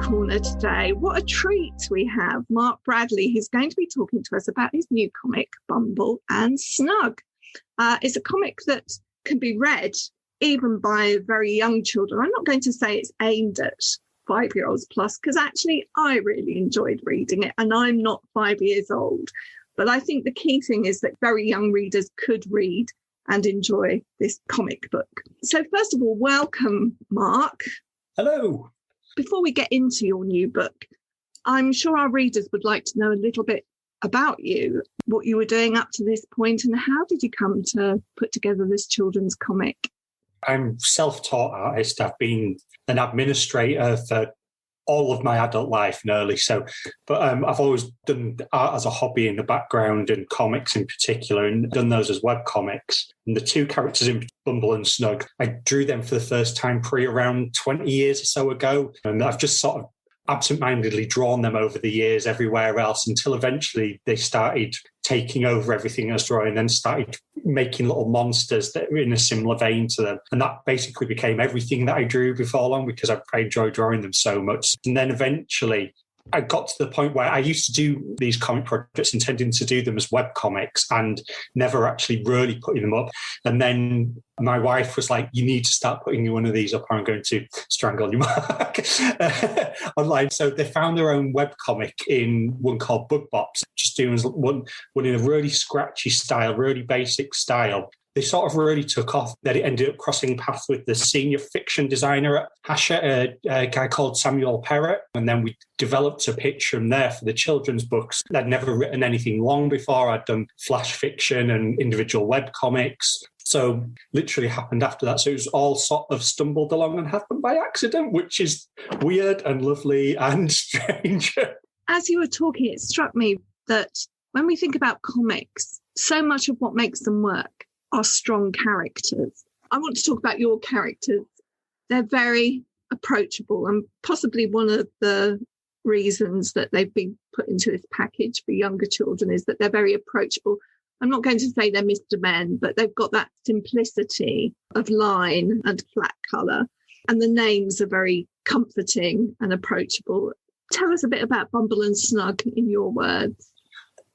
Corner today. What a treat we have. Mark Bradley, who's going to be talking to us about his new comic, Bumble and Snug. It's a comic that can be read even by very young children. I'm not going to say it's aimed at 5-year-olds plus, because actually I really enjoyed reading it, and I'm not 5 years old. But I think the key thing is that very young readers could read and enjoy this comic book. So first of all, welcome, Mark. Hello. Before we get into your new book, I'm sure our readers would like to know a little bit about you, what you were doing up to this point, and how did you come to put together this children's comic? I'm a self-taught artist. I've been an administrator for all of my adult life nearly. But I've always done art as a hobby in the background, and comics in particular, and done those as webcomics. And the two characters in Bumble and Snug, I drew them for the first time around 20 years or so ago. And I've just sort of absentmindedly drawn them over the years everywhere else until eventually they started taking over everything I was drawing, and then started making little monsters that were in a similar vein to them. And that basically became everything that I drew before long, because I enjoy drawing them so much. And then eventually I got to the point where I used to do these comic projects intending to do them as webcomics and never actually really putting them up. And then my wife was like, you need to start putting one of these up or I'm going to strangle you, Mark, online. So they found their own webcomic in one called Bugbops, just doing one in a really scratchy style, really basic style. They sort of really took off. Then it ended up crossing paths with the senior fiction designer at Hachette, a guy called Samuel Perrott. And then we developed a pitch from there for the children's books. I'd never written anything long before. I'd done flash fiction and individual webcomics. So literally happened after that. So it was all sort of stumbled along and happened by accident, which is weird and lovely and strange. As you were talking, it struck me that when we think about comics, so much of what makes them work are strong characters. I want to talk about your characters. They're very approachable, and possibly one of the reasons that they've been put into this package for younger children is that they're very approachable. I'm not going to say they're Mr. Men, but they've got that simplicity of line and flat colour, and the names are very comforting and approachable. Tell us a bit about Bumble and Snug in your words.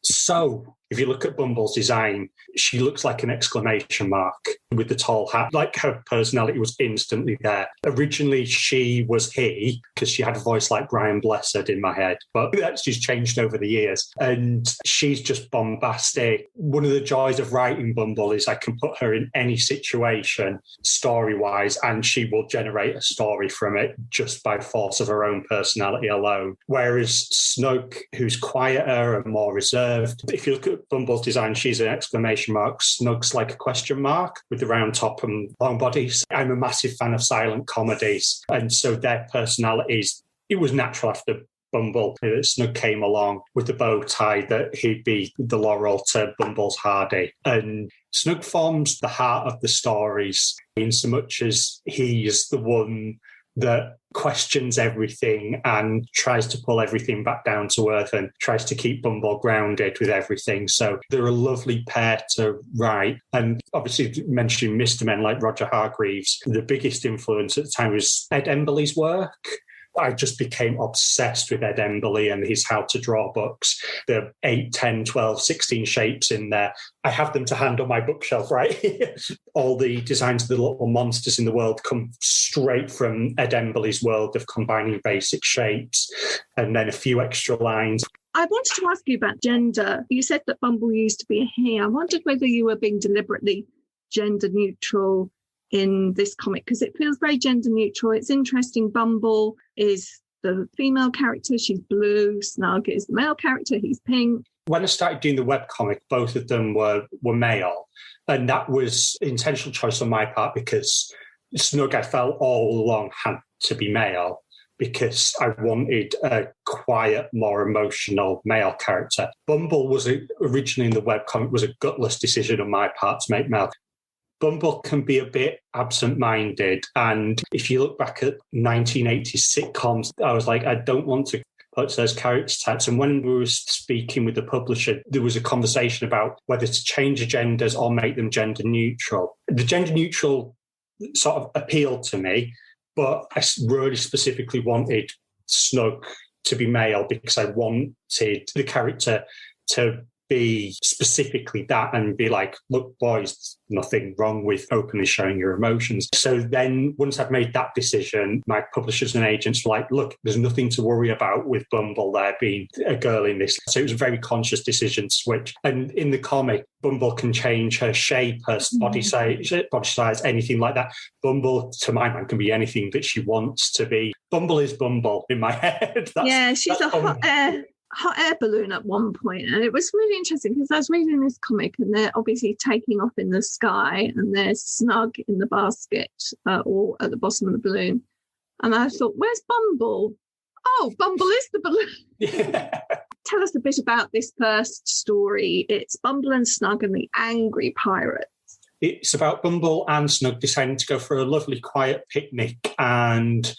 So, if you look at Bumble's design, she looks like an exclamation mark with the tall hat. Like, her personality was instantly there. Originally, she was he, because she had a voice like Brian Blessed in my head. But that's just changed over the years. And she's just bombastic. One of the joys of writing Bumble is I can put her in any situation, story-wise, and she will generate a story from it just by force of her own personality alone. Whereas Snug, who's quieter and more reserved, if you look at Bumble's design, she's an exclamation mark. Snug's like a question mark with the round top and long bodies. I'm a massive fan of silent comedies, and so their personalities, it was natural after Bumble that Snug came along with the bow tie that he'd be the Laurel to Bumble's Hardy. And Snug forms the heart of the stories in so much as he's the one that questions everything and tries to pull everything back down to earth and tries to keep Bumble grounded with everything. So they're a lovely pair to write. And obviously mentioning Mr. Men like Roger Hargreaves, the biggest influence at the time was Ed Emberley's work. I just became obsessed with Ed Emberley and his How to Draw books. The 8, 10, 12, 16 shapes in there. I have them to hand on my bookshelf right here. All the designs of the little monsters in the world come straight from Ed Emberley's world of combining basic shapes and then a few extra lines. I wanted to ask you about gender. You said that Bumble used to be a he. I wondered whether you were being deliberately gender neutral in this comic, because it feels very gender neutral. It's interesting. Bumble is the female character. She's blue. Snug is the male character. He's pink. When I started doing the webcomic, both of them were male. And that was intentional choice on my part because Snug, I felt all along, had to be male because I wanted a quiet, more emotional male character. Bumble was originally in the webcomic was a gutless decision on my part to make male. Bumble can be a bit absent-minded. And if you look back at 1980s sitcoms, I was like, I don't want to put those character types. And when we were speaking with the publisher, there was a conversation about whether to change the genders or make them gender neutral. The gender neutral sort of appealed to me, but I really specifically wanted Snug to be male because I wanted the character to be specifically that and be like, look, boys, nothing wrong with openly showing your emotions. So then once I'd made that decision, my publishers and agents were like, look, there's nothing to worry about with Bumble there being a girl in this. So it was a very conscious decision to switch. And in the comic, Bumble can change her shape, her body size, anything like that. Bumble, to my mind, can be anything that she wants to be. Bumble is Bumble in my head. She's a hot air balloon at one point, and it was really interesting because I was reading this comic and they're obviously taking off in the sky and they're snug in the basket or at the bottom of the balloon, and I thought, where's Bumble? Oh, Bumble is the balloon. Yeah. Tell us a bit about this first story. It's Bumble and Snug and the Angry Pirates. It's about Bumble and Snug deciding to go for a lovely quiet picnic, and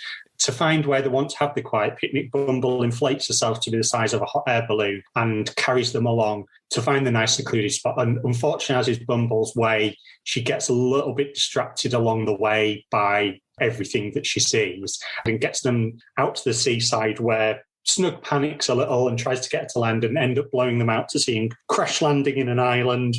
to find where they want to have the quiet picnic, Bumble inflates herself to be the size of a hot air balloon and carries them along to find the nice secluded spot. And unfortunately, as is Bumble's way, she gets a little bit distracted along the way by everything that she sees and gets them out to the seaside where Snug panics a little and tries to get to land and end up blowing them out to sea and crash landing in an island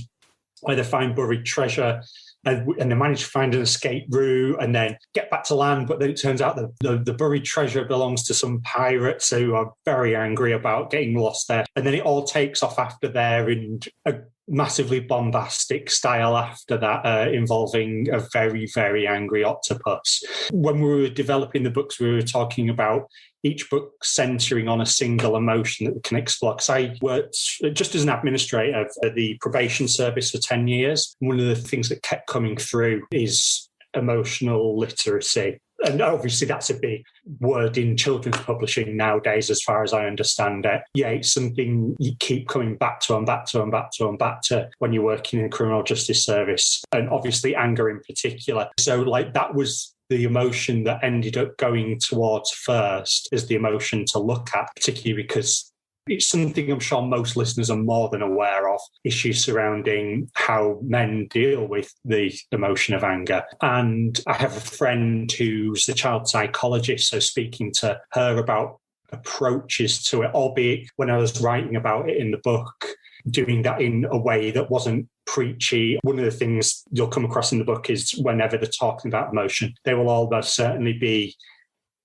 where they find buried treasure. And they manage to find an escape route and then get back to land. But then it turns out that the buried treasure belongs to some pirates who are very angry about getting lost there. And then it all takes off after there in a massively bombastic style after that, involving a very, very angry octopus. When we were developing the books, we were talking about each book centering on a single emotion that we can explore. Because I worked just as an administrator at the probation service for 10 years. One of the things that kept coming through is emotional literacy. And obviously that's a big word in children's publishing nowadays, as far as I understand it. Yeah, it's something you keep coming back to and back to and back to and back to when you're working in the criminal justice service, and obviously anger in particular. So like that was the emotion that ended up going towards first as the emotion to look at, particularly because it's something I'm sure most listeners are more than aware of, issues surrounding how men deal with the emotion of anger. And I have a friend who's a child psychologist, so speaking to her about approaches to it, albeit when I was writing about it in the book, doing that in a way that wasn't preachy. One of the things you'll come across in the book is whenever they're talking about emotion, they will almost certainly be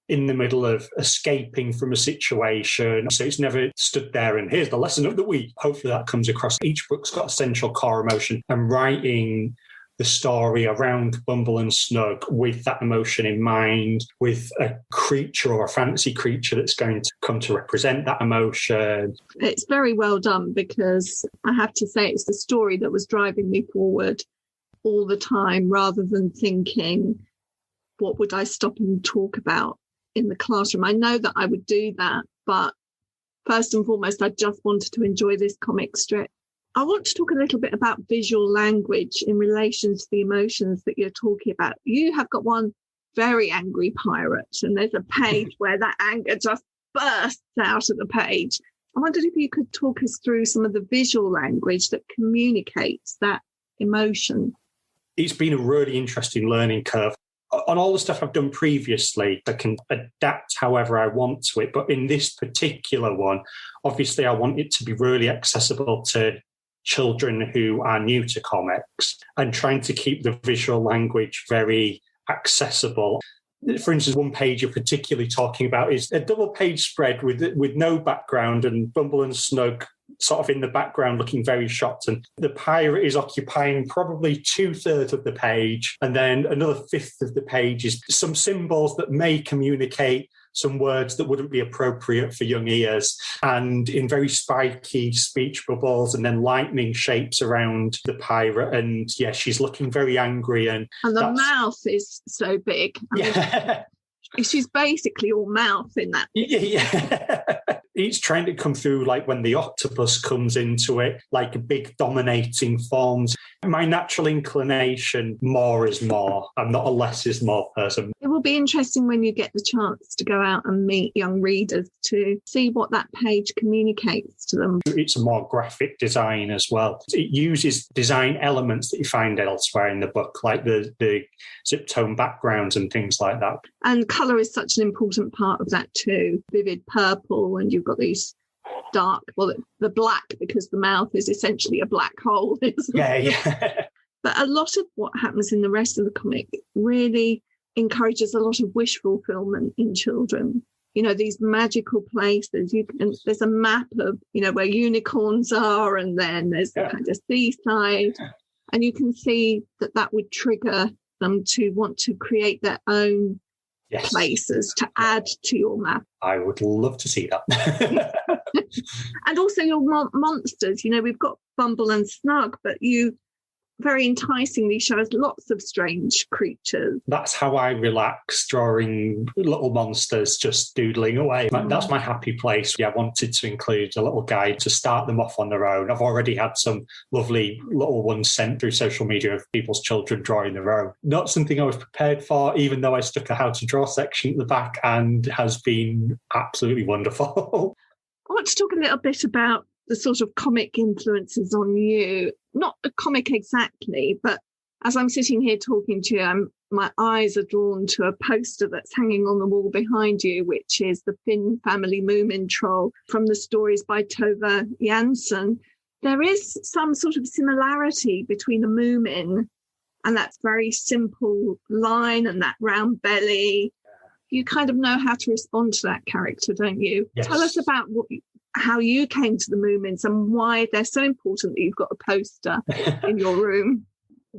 in the middle of escaping from a situation. So it's never stood there and here's the lesson of the week. Hopefully that comes across. Each book's got a central core emotion, and writing the story around Bumble and Snug with that emotion in mind, with a creature or a fantasy creature that's going to come to represent that emotion. It's very well done, because I have to say it's the story that was driving me forward all the time, rather than thinking, what would I stop and talk about in the classroom? I know that I would do that, but first and foremost, I just wanted to enjoy this comic strip. I want to talk a little bit about visual language in relation to the emotions that you're talking about. You have got one very angry pirate, and there's a page where that anger just bursts out of the page. I wondered if you could talk us through some of the visual language that communicates that emotion. It's been a really interesting learning curve. On all the stuff I've done previously, I can adapt however I want to it. But in this particular one, obviously I want it to be really accessible to children who are new to comics, and trying to keep the visual language very accessible. For instance, one page you're particularly talking about is a double page spread with no background, and Bumble and Snug sort of in the background looking very shocked, and the pirate is occupying probably 2/3 of the page, and then another 1/5 of the page is some symbols that may communicate some words that wouldn't be appropriate for young ears, and in very spiky speech bubbles, and then lightning shapes around the pirate. And yeah, she's looking very angry. And the mouth is so big. Yeah. She's basically all mouth in that. Yeah. He's trying to come through like when the octopus comes into it, like big dominating forms. My natural inclination, more is more. I'm not a less is more person. It will be interesting when you get the chance to go out and meet young readers to see what that page communicates to them. It's a more graphic design as well. It uses design elements that you find elsewhere in the book, like the zip tone backgrounds and things like that. And colour is such an important part of that too. Vivid purple, and you've got these dark, well, the black, because the mouth is essentially a black hole. Yeah. But a lot of what happens in the rest of the comic really encourages a lot of wish fulfillment in children. You know, these magical places. There's a map of, you know, where unicorns are, and then there's the kind of seaside. And you can see that would trigger them to want to create their own places to add to your map. I would love to see that. And also your monsters. You know, we've got Bumble and Snug, but you very enticingly show us lots of strange creatures. That's how I relax, drawing little monsters just doodling away. That's my happy place. I wanted to include a little guide to start them off on their own. I've already had some lovely little ones sent through social media of people's children drawing their own. Not something I was prepared for, even though I stuck a how to draw section at the back, and has been absolutely wonderful. I want to talk a little bit about the sort of comic influences on you. Not a comic exactly, but as I'm sitting here talking to you, my eyes are drawn to a poster that's hanging on the wall behind you, which is the Finn family Moomin troll from the stories by Tove Jansson. There is some sort of similarity between a Moomin and that very simple line and that round belly. You kind of know how to respond to that character, don't you? Yes. Tell us about how you came to the Moomins and why they're so important that you've got a poster in your room.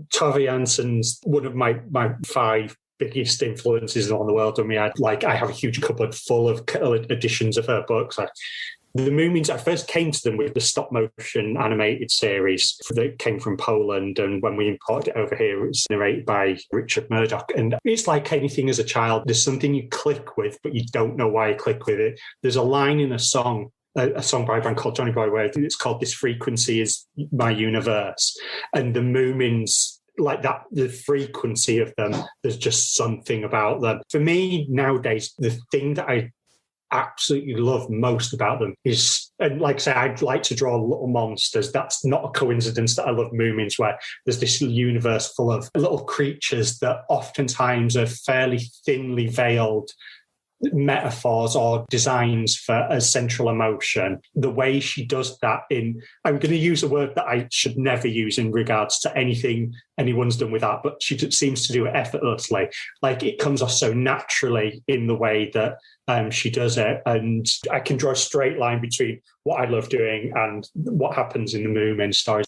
Tove Jansson's one of my 5 biggest influences on the world. I mean, I have a huge cupboard full of editions of her books. The Moomins, I first came to them with the stop-motion animated series that came from Poland, and when we imported it over here, it was narrated by Richard Murdoch. And it's like anything as a child. There's something you click with, but you don't know why you click with it. There's a line in a song by a band called Johnny Boy, where it's called "This Frequency Is My Universe." And the Moomins, like that, the frequency of them, there's just something about them. For me, nowadays, the thing that I absolutely love most about them is, and like I say, I'd like to draw little monsters. That's not a coincidence that I love Moomins, where there's this universe full of little creatures that oftentimes are fairly thinly veiled metaphors or designs for a central emotion. The way she does that I'm going to use a word that I should never use in regards to anything anyone's done with that, but she seems to do it effortlessly. Like, it comes off so naturally in the way that she does it. And I can draw a straight line between what I love doing and what happens in the Moomin stories.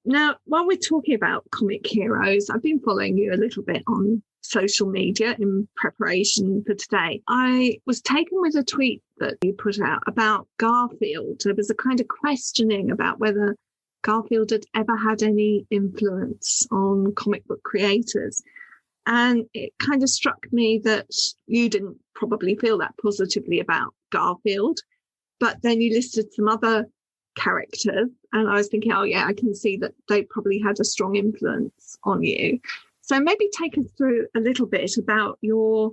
Now, while we're talking about comic heroes, I've been following you a little bit on social media in preparation for today. I was taken with a tweet that you put out about Garfield. There was a kind of questioning about whether Garfield had ever had any influence on comic book creators. And it kind of struck me that you didn't probably feel that positively about Garfield, but then you listed some other characters, and I was thinking, oh yeah, I can see that they probably had a strong influence on you. So maybe take us through a little bit about your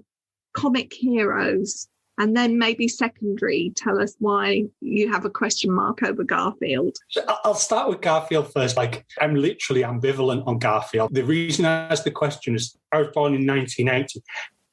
comic heroes, and then maybe secondary, tell us why you have a question mark over Garfield. I'll start with Garfield first. Like, I'm literally ambivalent on Garfield. The reason I asked the question is I was born in 1980.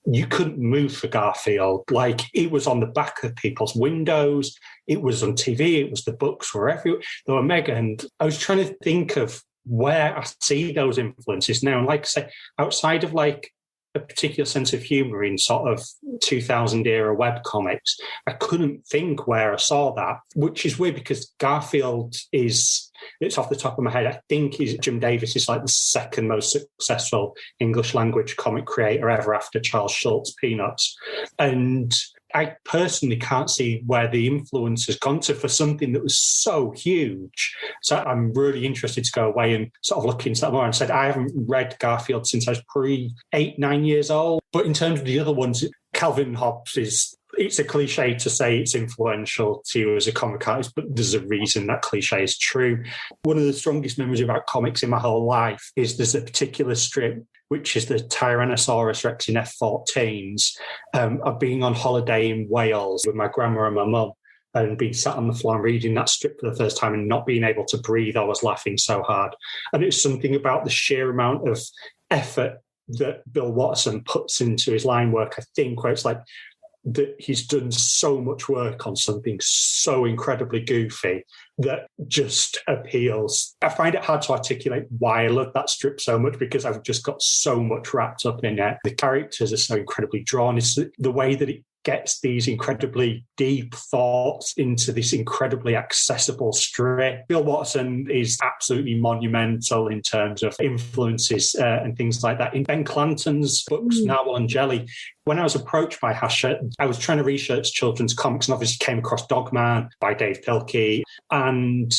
You couldn't move for Garfield. Like, it was on the back of people's windows. It was on TV. It was the books were everywhere. They were mega. And I was trying to think of where I see those influences now. And like I say, outside of like a particular sense of humour in sort of 2000 era webcomics, I couldn't think where I saw that, which is weird because Garfield it's off the top of my head, I think Jim Davis is like the second most successful English language comic creator ever after Charles Schultz Peanuts. And I personally can't see where the influence has gone to for something that was so huge. So I'm really interested to go away and sort of look into that more. And said, I haven't read Garfield since I was 8, 9 years old. But in terms of the other ones, Calvin Hobbes it's a cliche to say it's influential to you as a comic artist, but there's a reason that cliche is true. One of the strongest memories about comics in my whole life is there's a particular strip, which is the Tyrannosaurus Rex in F-14s, of being on holiday in Wales with my grandma and my mum, and being sat on the floor and reading that strip for the first time and not being able to breathe. I was laughing so hard. And it's something about the sheer amount of effort that Bill Watterson puts into his line work, I think, where it's like that he's done so much work on something so incredibly goofy that just appeals. I find it hard to articulate why I love that strip so much, because I've just got so much wrapped up in it. The characters are so incredibly drawn. It's the way that it gets these incredibly deep thoughts into this incredibly accessible strip. Bill Watterson is absolutely monumental in terms of influences and things like that. In Ben Clanton's books, Narwhal and Jelly, when I was approached by Hasher, I was trying to research children's comics and obviously came across Dogman by Dave Pilkey, and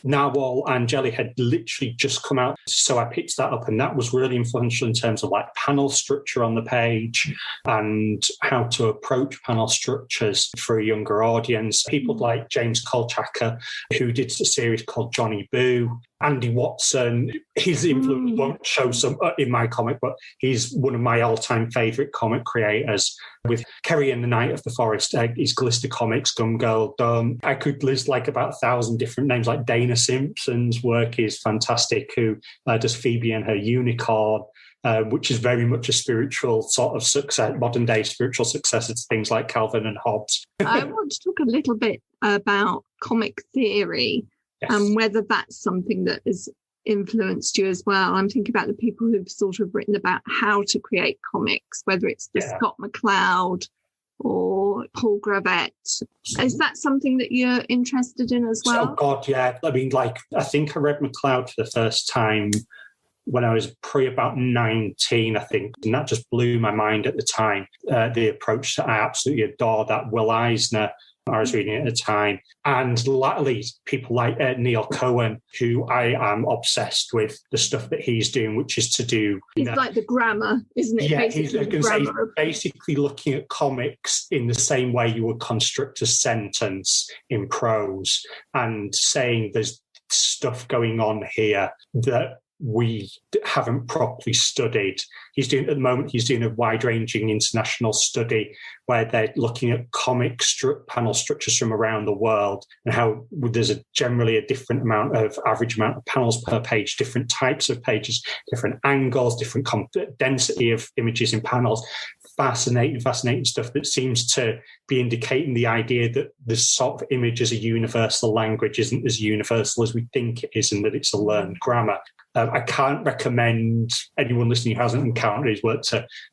Narwhal and Jelly had literally just come out. So I picked that up, and that was really influential in terms of like panel structure on the page and how to approach panel structures for a younger audience. People like James Kolchaka, who did a series called Johnny Boo, Andy Watson. His influence won't show some in my comic, but he's one of my all-time favourite comic creators. With Kerry and the Night of the Forest, his Glister Comics, Gum Girl, Dumb. I could list like about 1,000 different names. Like Dana Simpson's work is fantastic, who does Phoebe and Her Unicorn, which is very much a spiritual sort of success, modern-day spiritual successor to things like Calvin and Hobbes. I want to talk a little bit about comic theory. Yes. And whether that's something that has influenced you as well. I'm thinking about the people who've sort of written about how to create comics, whether it's the Scott McCloud or Paul Gravett. Is that something that you're interested in as well? Oh, God, yeah. I mean, like, I think I read McCloud for the first time when I was probably about 19, I think, and that just blew my mind at the time. The approach that I absolutely adore, that Will Eisner, I was reading it at the time. And latterly, people like Neil Cohen, who I am obsessed with the stuff that he's doing, which is to do... It's like the grammar, isn't it? Yeah, he's basically looking at comics in the same way you would construct a sentence in prose and saying there's stuff going on here that we haven't properly studied. He's doing a wide-ranging international study where they're looking at comic panel structures from around the world and how there's generally a different average amount of panels per page, different types of pages, different angles, different density of images in panels. Fascinating stuff that seems to be indicating the idea that this sort of image as a universal language isn't as universal as we think it is, and that it's a learned grammar. I can't recommend anyone listening who hasn't encountered his work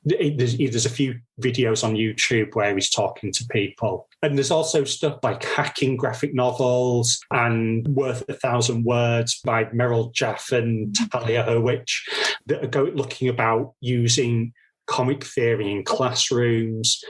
there's a few videos on YouTube where he's talking to people. And there's also stuff like Hacking Graphic Novels and Worth 1,000 Words by Meryl Jaff and Talia Hurwitch that are looking about using comic theory in classrooms.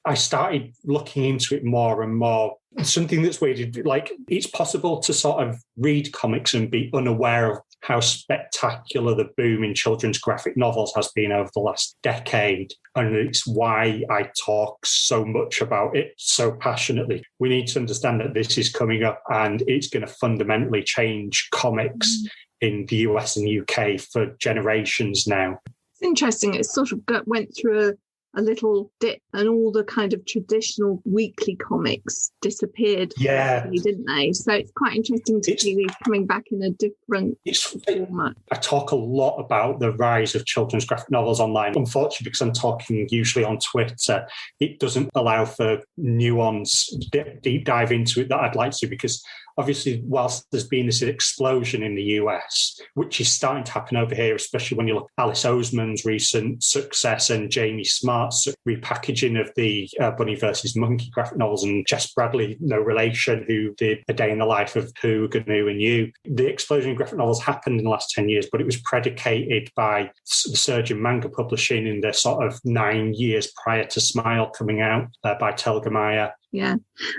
I started looking into it more and more. Something that's weird, like it's possible to sort of read comics and be unaware of how spectacular the boom in children's graphic novels has been over the last decade. And it's why I talk so much about it so passionately. We need to understand that this is coming up and it's going to fundamentally change comics in the US and UK for generations now. It's interesting. It sort of went through a little dip and all the kind of traditional weekly comics disappeared, didn't they? So it's quite interesting to see these coming back in a different format. I talk a lot about the rise of children's graphic novels online. Unfortunately, because I'm talking usually on Twitter, it doesn't allow for nuance, deep dive into it that I'd like to, because obviously, whilst there's been this explosion in the US, which is starting to happen over here, especially when you look at Alice Oseman's recent success and Jamie Smart's repackaging of the Bunny versus Monkey graphic novels, and Jess Bradley, no relation, who did A Day in the Life of Pooh, Gnu and You. The explosion in graphic novels happened in the last 10 years, but it was predicated by the surge in manga publishing in the sort of 9 years prior to Smile coming out by Telgemeier. Yeah.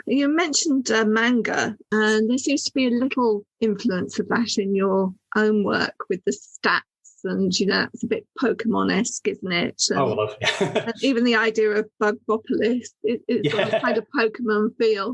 You mentioned manga, and there seems to be a little influence of that in your own work with the stats and, it's a bit Pokemon-esque, isn't it? And, I love it. And even the idea of Bugbopolis, it's got a kind of Pokemon feel.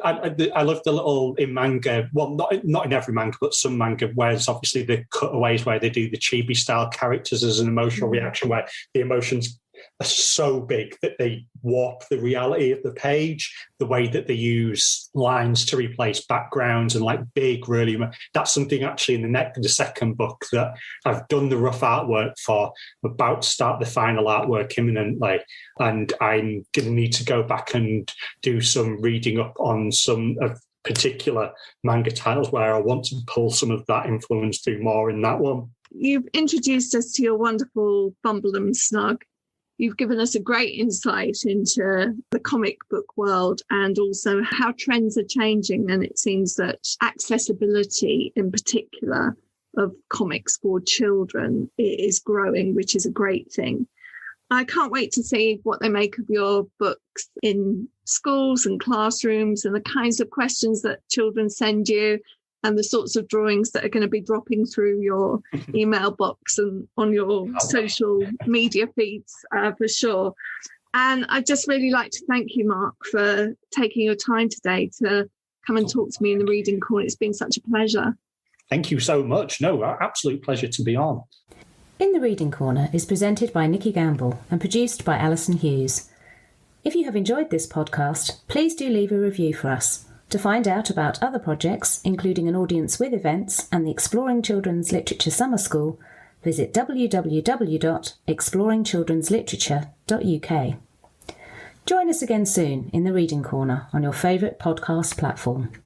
I love the little, in manga, well, not in every manga, but some manga, where there's obviously the cutaways where they do the chibi-style characters as an emotional reaction, where the emotions are so big that they warp the reality of the page, the way that they use lines to replace backgrounds and big, really. That's something actually in the second book that I've done the rough artwork for. I'm about to start the final artwork imminently, and I'm going to need to go back and do some reading up on some of particular manga titles where I want to pull some of that influence through more in that one. You've introduced us to your wonderful Bumble and Snug. You've given us a great insight into the comic book world and also how trends are changing. And it seems that accessibility in particular of comics for children is growing, which is a great thing. I can't wait to see what they make of your books in schools and classrooms and the kinds of questions that children send you and the sorts of drawings that are going to be dropping through your email box and on your social media feeds for sure. And I'd just really like to thank you, Mark, for taking your time today to come and talk to me in the Reading Corner. It's been such a pleasure. Thank you so much. No, absolute pleasure to be on. In the Reading Corner is presented by Nikki Gamble and produced by Alison Hughes. If you have enjoyed this podcast, please do leave a review for us. To find out about other projects, including an audience with events and the Exploring Children's Literature Summer School, visit www.exploringchildrensliterature.uk. Join us again soon in the Reading Corner on your favourite podcast platform.